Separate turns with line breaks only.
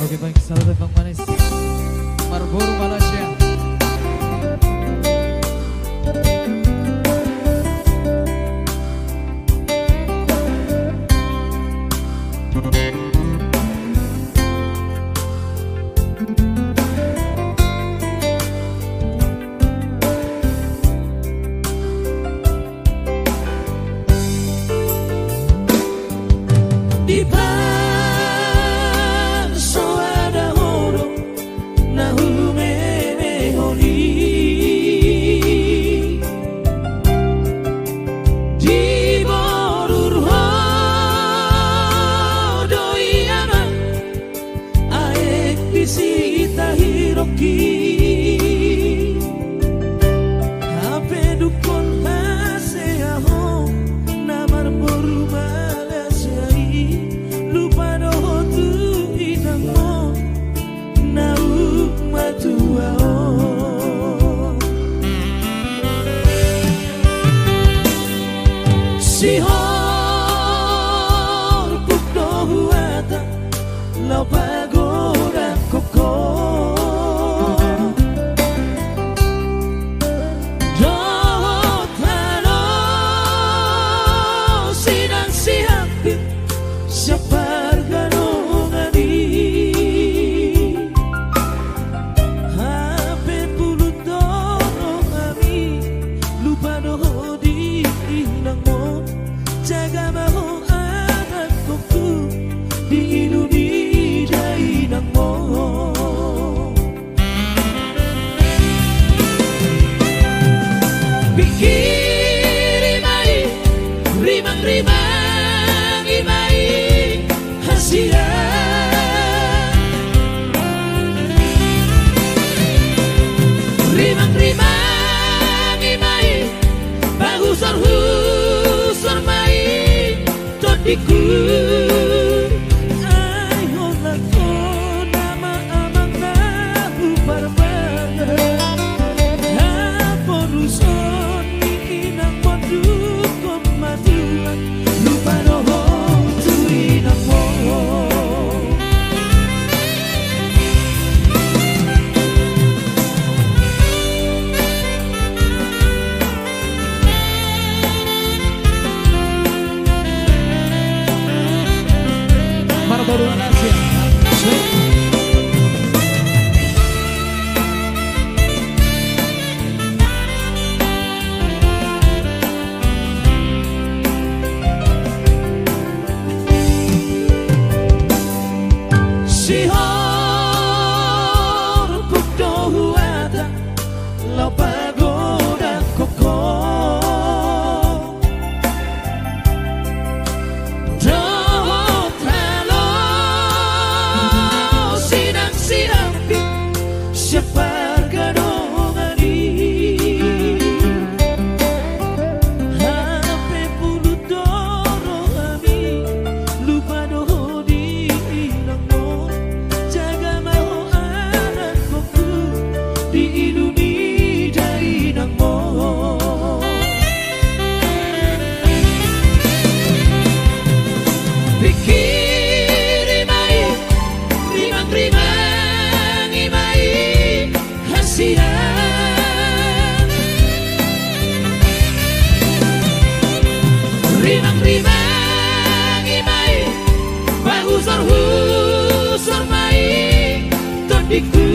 Oke baik, salam Bang Manis Marlboro Malaysia.
Di panso ada horo na humene hori di borur hodoi ana aek bisita hiroki hape dukon hasea ho namar boru si hor pukno huata lau pagoda koko dotano sinan si happy siapa ganongani hape puluh dono kami lupa doho di inangmu jaga mahu anak kuku di Indonesia inangmu pikir imai rimang imai hasia rimang imai bagusar husar mai todiku ai hola ko nama amang nahu barbada ha poruson ni inang podu kom matulan lupa doho tu inang mo
Marlboro Malaysia.
si hor pukno huata lau pagoda koko dotano sinan si happy siapa ganongani hape puluh dono kami lupa doho di inangmu jaga mahu anak kuku di Indonesia inangmu pikir imai rimang imai hasia rimang imai bagusar husar mai todiku